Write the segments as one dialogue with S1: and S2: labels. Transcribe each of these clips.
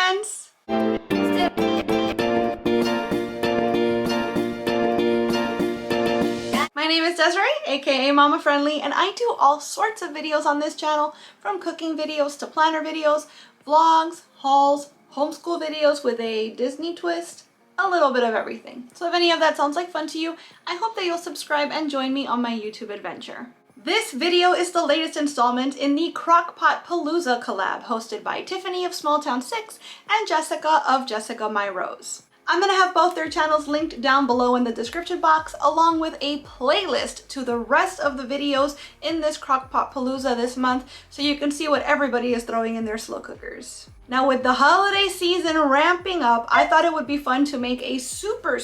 S1: friends! My name is Desiree, aka Mama Friendly, and I do all sorts of videos on this channel, from cooking videos to planner videos, vlogs, hauls, homeschool videos with a Disney twist, a little bit of everything. So if any of that sounds like fun to you, I hope that you'll subscribe and join me on my YouTube adventure. This video is the latest installment in the Crockpot Palooza collab hosted by Tiffany of Smalltown 6 and Jessica of Jessica My Rose. I'm going to have both their channels linked down below in the description box, along with a playlist to the rest of the videos in this Crockpot Palooza this month, so you can see what everybody is throwing in their slow cookers. Now, with the holiday season ramping up, I thought it would be fun to make a super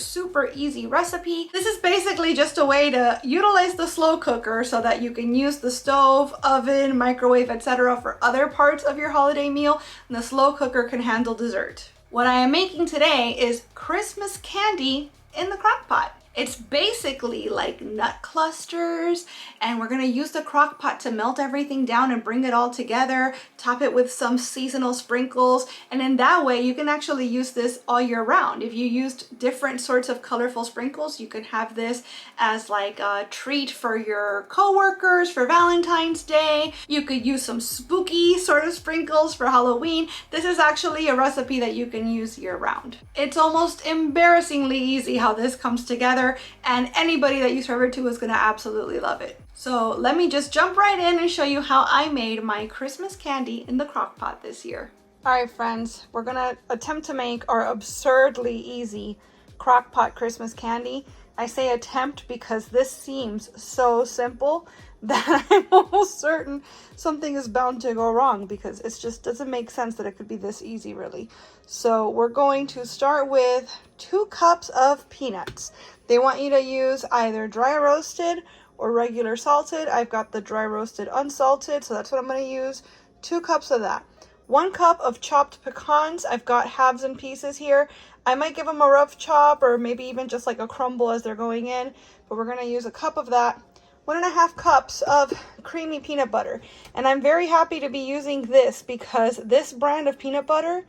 S1: easy recipe. This is basically just a way to utilize the slow cooker so that you can use the stove, oven, microwave, etc. for other parts of your holiday meal, and the slow cooker can handle dessert. What I am making today is Christmas candy in the crock pot. It's basically like nut clusters, and we're gonna use the crock pot to melt everything down and bring it all together, top it with some seasonal sprinkles, and in that way you can actually use this all year round. If you used different sorts of colorful sprinkles, you can have this as like a treat for your coworkers for Valentine's Day. You could use some spooky sort of sprinkles for Halloween. This is actually a recipe that you can use year round. It's almost embarrassingly easy how this comes together, and anybody that you serve it to is gonna absolutely love it. So let me just jump right in and show you how I made my Christmas candy in the crock pot this year. All right, friends, we're gonna attempt to make our absurdly easy crock pot Christmas candy. I say attempt because this seems so simple that I'm almost certain something is bound to go wrong, because it just doesn't make sense that it could be this easy, really. So we're going to start with 2 cups of peanuts. They want you to use either dry roasted or regular salted. I've got the dry roasted unsalted, so that's what I'm going to use. 2 cups of that. 1 cup of chopped pecans. I've got halves and pieces here. I might give them a rough chop or maybe even just like a crumble as they're going in, but we're going to use a cup of that. 1.5 cups of creamy peanut butter. And I'm very happy to be using this because this brand of peanut butter,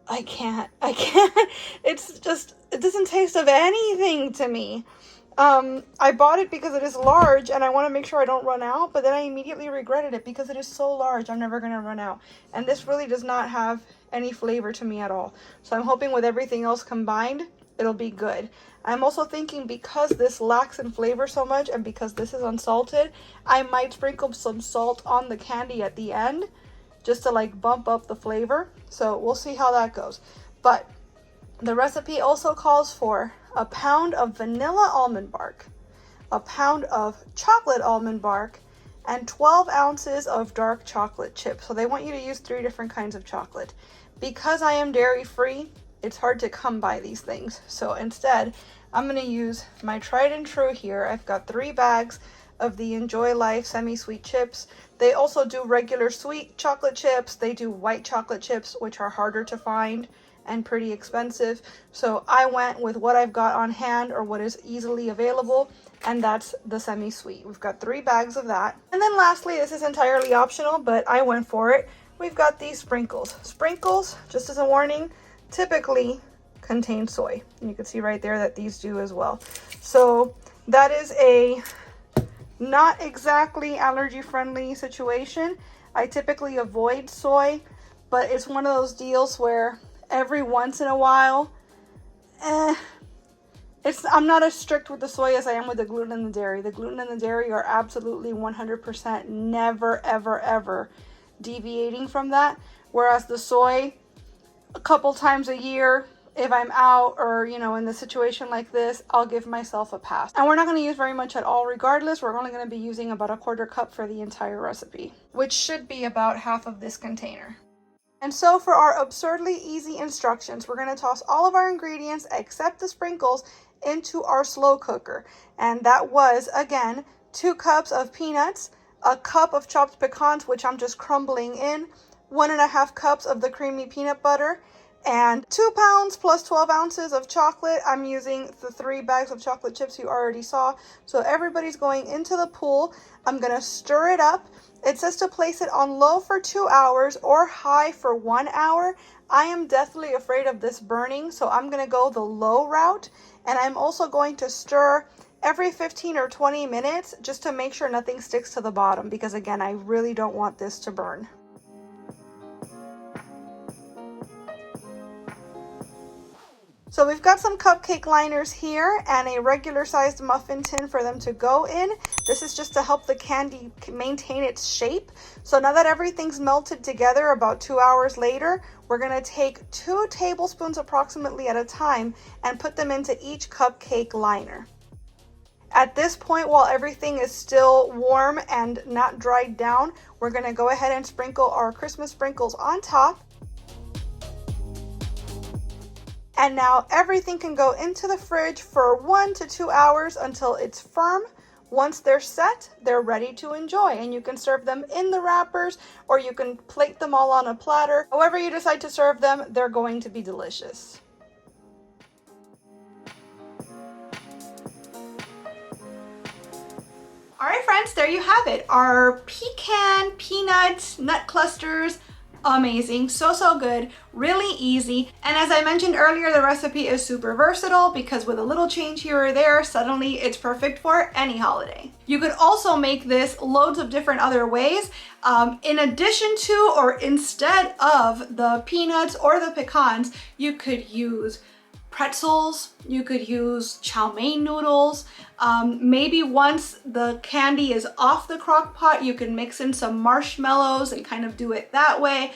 S1: I can't. It's just, it doesn't taste of anything to me. I bought it because it is large and I want to make sure I don't run out, but then I immediately regretted it because it is so large, I'm never going to run out. And this really does not have any flavor to me at all. So I'm hoping with everything else combined, it'll be good. I'm also thinking because this lacks in flavor so much and because this is unsalted, I might sprinkle some salt on the candy at the end just to like bump up the flavor. So we'll see how that goes. But the recipe also calls for a pound of vanilla almond bark, a pound of chocolate almond bark, and 12 ounces of dark chocolate chips. So they want you to use 3 different kinds of chocolate. Because I am dairy free, it's hard to come by these things. So instead, I'm going to use my tried and true here. I've got 3 bags of the Enjoy Life semi-sweet chips. They also do regular sweet chocolate chips. They do white chocolate chips, which are harder to find and pretty expensive. So I went with what I've got on hand or what is easily available, and that's the semi-sweet. We've got 3 bags of that. And then lastly, this is entirely optional, but I went for it. We've got these sprinkles. Sprinkles, just as a warning, typically contain soy. And you can see right there that these do as well. So that is a not exactly allergy friendly situation. I typically avoid soy, but it's one of those deals where every once in a while, I'm not as strict with the soy as I am with the gluten and the dairy. The gluten and the dairy are absolutely 100% never, ever deviating from that. Whereas the soy, a couple times a year, if I'm out or, you know, in the situation like this, I'll give myself a pass. And we're not going to use very much at all regardless. We're only going to be using about 1/4 cup for the entire recipe, which should be about half of this container. And so for our absurdly easy instructions, we're going to toss all of our ingredients except the sprinkles into our slow cooker. And that was, again, 2 cups of peanuts, a cup of chopped pecans, which I'm just crumbling in, 1.5 cups of the creamy peanut butter, and 2 pounds plus 12 ounces of chocolate. I'm using the 3 bags of chocolate chips you already saw. So everybody's going into the pool. I'm gonna stir it up. It says to place it on low for 2 hours or high for 1 hour. I am deathly afraid of this burning, so I'm gonna go the low route. And I'm also going to stir every 15 or 20 minutes just to make sure nothing sticks to the bottom, because again, I really don't want this to burn. So we've got some cupcake liners here and a regular sized muffin tin for them to go in. This is just to help the candy maintain its shape. So now that everything's melted together, about 2 hours later, we're gonna take 2 tablespoons approximately at a time and put them into each cupcake liner. At this point, while everything is still warm and not dried down, we're gonna go ahead and sprinkle our Christmas sprinkles on top. And now everything can go into the fridge for 1 to 2 hours until it's firm. Once they're set, they're ready to enjoy, and you can serve them in the wrappers or you can plate them all on a platter. However you decide to serve them, they're going to be delicious. All right, friends, there you have it. Our pecan, peanut, nut clusters. Amazing, so good, really easy. And as I mentioned earlier, the recipe is super versatile because with a little change here or there, suddenly it's perfect for any holiday. You could also make this loads of different other ways. In addition to or instead of the peanuts or the pecans, you could use pretzels, you could use chow mein noodles. Maybe once the candy is off the crock pot, you can mix in some marshmallows and kind of do it that way.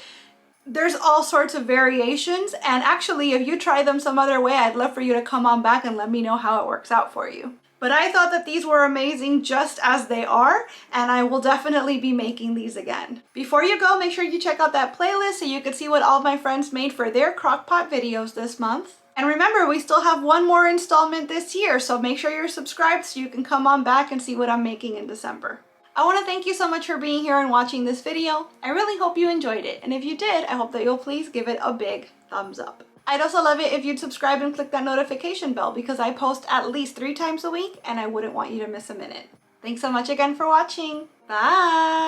S1: There's all sorts of variations, and actually if you try them some other way, I'd love for you to come on back and let me know how it works out for you. But I thought that these were amazing just as they are, and I will definitely be making these again. Before you go, make sure you check out that playlist so you can see what all of my friends made for their crockpot videos this month. And remember, we still have one more installment this year, so make sure you're subscribed so you can come on back and see what I'm making in December. I want to thank you so much for being here and watching this video. I really hope you enjoyed it, and if you did, I hope that you'll please give it a big thumbs up. I'd also love it if you'd subscribe and click that notification bell because I post at least 3 times a week and I wouldn't want you to miss a minute. Thanks so much again for watching. Bye!